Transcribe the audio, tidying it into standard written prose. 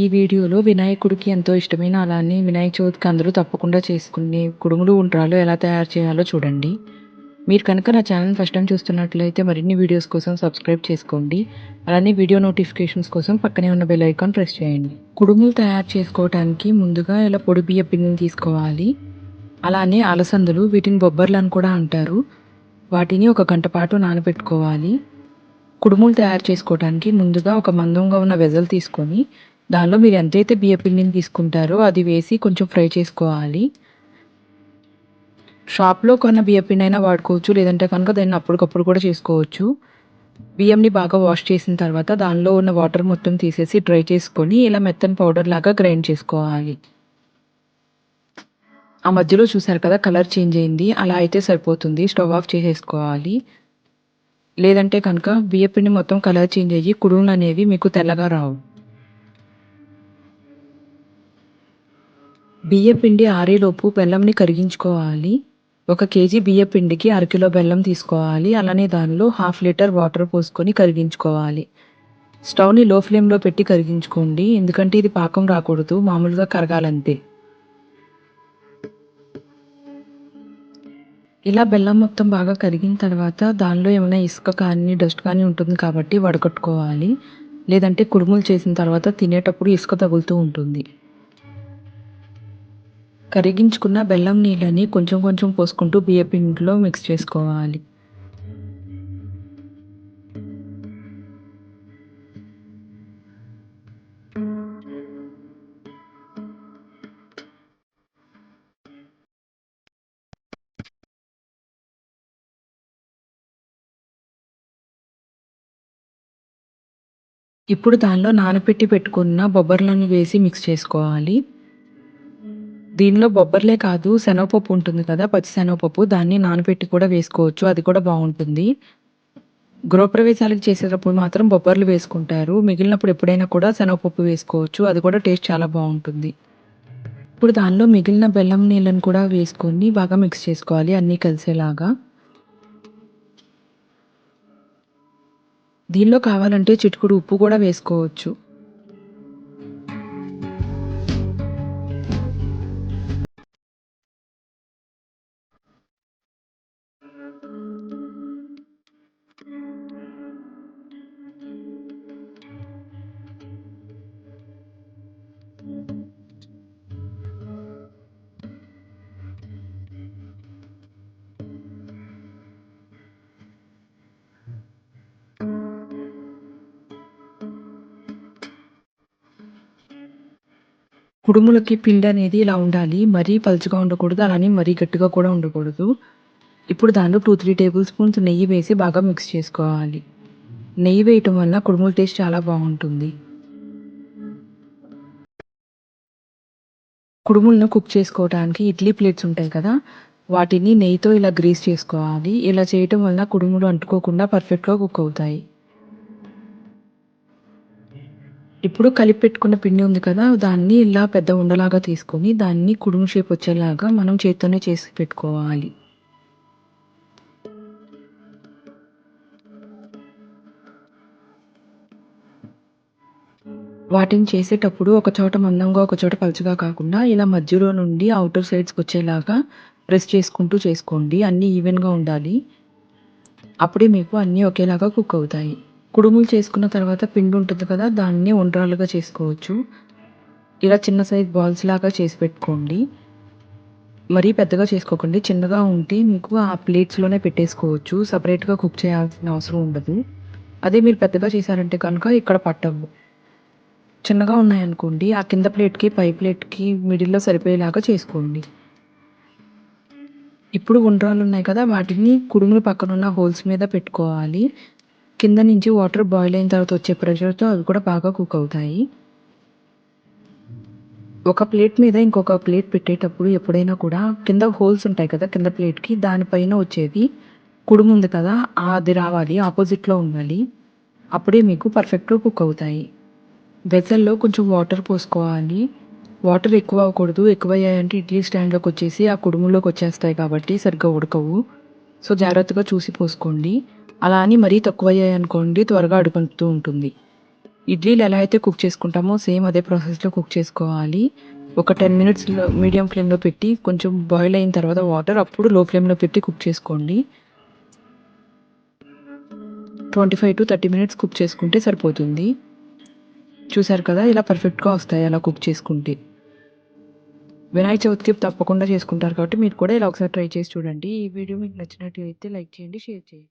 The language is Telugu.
ఈ వీడియోలో వినాయకుడికి ఎంతో ఇష్టమైన అలానే వినాయక చవితికి అందరూ తప్పకుండా చేసుకునే కుడుములు, ఉండ్రాళ్ళు ఎలా తయారు చేయాలో చూడండి. మీరు కనుక నా ఛానల్ ఫస్ట్ టైం చూస్తున్నట్లయితే మరిన్ని వీడియోస్ కోసం సబ్స్క్రైబ్ చేసుకోండి. అలానే వీడియో నోటిఫికేషన్స్ కోసం పక్కనే ఉన్న బెల్ ఐకాన్ ప్రెస్ చేయండి. కుడుములు తయారు చేసుకోవడానికి ముందుగా ఇలా పొడి బియ్య పిండిని తీసుకోవాలి. అలానే అలసందలు, వీటిని బొబ్బర్లు అని కూడా అంటారు. వాటిని 1 గంట పాటు నానబెట్టుకోవాలి. కుడుములు తయారు చేసుకోవడానికి ముందుగా ఒక మందంగా ఉన్న వెజల్ తీసుకొని దానిలో మీరు ఎంతైతే బియ్య పిండిని తీసుకుంటారో అది వేసి కొంచెం ఫ్రై చేసుకోవాలి. షాప్లో కొన్న బియ్య పిండి అయినా వాడుకోవచ్చు, లేదంటే కనుక దాన్ని అప్పటికప్పుడు కూడా చేసుకోవచ్చు. బియ్యంని బాగా వాష్ చేసిన తర్వాత దానిలో ఉన్న వాటర్ మొత్తం తీసేసి డ్రై చేసుకొని ఇలా మెత్తని పౌడర్ లాగా గ్రైండ్ చేసుకోవాలి. ఆ మధ్యలో చూసారు కదా కలర్ చేంజ్ అయింది, అలా అయితే సరిపోతుంది. స్టవ్ ఆఫ్ చేసేసుకోవాలి. లేదంటే కనుక బియ్య పిండి మొత్తం కలర్ చేంజ్ అయ్యి కుడుములు అనేవి మీకు తెల్లగా రావు. బియ్య పిండి ఆరేలోపు బెల్లంని కరిగించుకోవాలి. 1 కేజీ బియ్య పిండికి 1/2 కిలో బెల్లం తీసుకోవాలి. అలానే దానిలో 1/2 లీటర్ వాటర్ పోసుకొని కరిగించుకోవాలి. స్టవ్ని లో ఫ్లేమ్లో పెట్టి కరిగించుకోండి, ఎందుకంటే ఇది పాకం రాకూడదు, మామూలుగా కరగాలంతే. ఇలా బెల్లం మొత్తం బాగా కరిగిన తర్వాత దానిలో ఏమైనా ఇసుక కానీ డస్ట్ కానీ ఉంటుంది కాబట్టి వడకట్టుకోవాలి. లేదంటే కుడుములు చేసిన తర్వాత తినేటప్పుడు ఇసుక తగులుతూ ఉంటుంది. కరిగించుకున్న బెల్లం నీళ్ళని కొంచెం కొంచెం పోసుకుంటూ బియ్య పిండిలో మిక్స్ చేసుకోవాలి. ఇప్పుడు దానిలో నానబెట్టి పెట్టుకున్న బొబ్బర్లను వేసి మిక్స్ చేసుకోవాలి. దీనిలో బొబ్బర్లే కాదు, శనగపప్పు ఉంటుంది కదా, పచ్చి శనగపప్పు, దాన్ని నానబెట్టి కూడా వేసుకోవచ్చు, అది కూడా బాగుంటుంది. గృహప్రవేశాలకు చేసేటప్పుడు మాత్రం బొబ్బర్లు వేసుకుంటారు. మిగిలినప్పుడు ఎప్పుడైనా కూడా శనగపప్పు వేసుకోవచ్చు, అది కూడా టేస్ట్ చాలా బాగుంటుంది. ఇప్పుడు దానిలో మిగిలిన బెల్లం నీళ్ళని కూడా వేసుకొని బాగా మిక్స్ చేసుకోవాలి అన్నీ కలిసేలాగా. దీనిలో కావాలంటే చిటికెడు ఉప్పు కూడా వేసుకోవచ్చు. కుడుములకి పిండి అనేది ఇలా ఉండాలి, మరీ పలుచగా ఉండకూడదు, అలానే మరీ గట్టిగా కూడా ఉండకూడదు. ఇప్పుడు దానిలో 2-3 టేబుల్ స్పూన్స్ నెయ్యి వేసి బాగా మిక్స్ చేసుకోవాలి. నెయ్యి వేయటం వల్ల కుడుముల టేస్ట్ చాలా బాగుంటుంది. కుడుములను కుక్ చేసుకోవడానికి ఇడ్లీ ప్లేట్స్ ఉంటాయి కదా, వాటిని నెయ్యితో ఇలా గ్రీస్ చేసుకోవాలి. ఇలా చేయటం వల్ల కుడుములు అంటుకోకుండా పర్ఫెక్ట్గా కుక్ అవుతాయి. ఇప్పుడు కలిపి పెట్టుకున్న పిండి ఉంది కదా, దాన్ని ఇలా పెద్ద ఉండలాగా తీసుకొని దాన్ని కుడుము షేప్ వచ్చేలాగా మనం చేత్తోనే చేసి పెట్టుకోవాలి. వాటిని చేసేటప్పుడు ఒక చోట మందంగా ఒక చోట పలుచగా కాకుండా ఇలా మధ్యలో నుండి అవుటర్ సైడ్స్కి వచ్చేలాగా ప్రెస్ చేసుకుంటూ చేసుకోండి. అన్నీ ఈవెన్గా ఉండాలి, అప్పుడే మీకు అన్నీ ఒకేలాగా కుక్ అవుతాయి. కుడుములు చేసుకున్న తర్వాత పిండి ఉంటుంది కదా, దాన్ని ఉండ్రాలుగా చేసుకోవచ్చు. ఇలా చిన్న సైజ్ బాల్స్ లాగా చేసి పెట్టుకోండి. మరీ పెద్దగా చేసుకోకండి, చిన్నగా ఉంటే మీకు ఆ ప్లేట్స్లోనే పెట్టేసుకోవచ్చు, సపరేట్గా కుక్ చేయాల్సిన అవసరం ఉండదు. అదే మీరు పెద్దగా చేశారంటే కనుక ఇక్కడ పట్టవు. చిన్నగా ఉన్నాయనుకోండి, ఆ కింద ప్లేట్కి పై ప్లేట్కి మిడిల్లో సరిపోయేలాగా చేసుకోండి. ఇప్పుడు ఉండ్రాలు ఉన్నాయి కదా, వాటిని కుడుములు పక్కనున్న హోల్స్ మీద పెట్టుకోవాలి. కింద నుంచి వాటర్ బాయిల్ అయిన తర్వాత వచ్చే ప్రెషర్తో అవి కూడా బాగా కుక్ అవుతాయి. ఒక ప్లేట్ మీద ఇంకొక ప్లేట్ పెట్టేటప్పుడు ఎప్పుడైనా కూడా కింద హోల్స్ ఉంటాయి కదా కింద ప్లేట్కి, దానిపైన వచ్చేది కుడుము ఉంది కదా, అది రావాలి, ఆపోజిట్లో ఉండాలి, అప్పుడే మీకు పర్ఫెక్ట్గా కుక్ అవుతాయి. వెజల్లో కొంచెం వాటర్ పోసుకోవాలి. వాటర్ ఎక్కువ అవ్వకూడదు, ఎక్కువయ్యాయంటే ఇడ్లీ స్టాండ్లోకి వచ్చేసి ఆ కుడుములోకి వచ్చేస్తాయి కాబట్టి సరిగ్గా ఉడకవు. సో జాగ్రత్తగా చూసి పోసుకోండి. అలా అని మరీ తక్కువ అయ్యాయి అనుకోండి త్వరగా అడుగంటుతూ ఉంటుంది. ఇడ్లీలు ఎలా అయితే కుక్ చేసుకుంటామో సేమ్ అదే ప్రాసెస్‌లో కుక్ చేసుకోవాలి. ఒక 10 మినిట్స్‌లో మీడియం ఫ్లేమ్‌లో పెట్టి కొంచెం బాయిల్ అయిన తర్వాత వాటర్ అప్పుడు లో ఫ్లేమ్‌లో పెట్టి కుక్ చేసుకోండి. 25-30 మినిట్స్ కుక్ చేసుకుంటే సరిపోతుంది. చూసారు కదా! ఇలా పర్ఫెక్ట్‌గా వస్తాయి అలా కుక్ చేసుకుంటే. వినాయక చవితికి తప్పకుండా చేసుకుంటారు కాబట్టి మీరు కూడా ఇలా ఒకసారి ట్రై చేసి చూడండి. ఈ వీడియో మీకు నచ్చినట్టయితే లైక్ చేయండి, షేర్ చేయండి.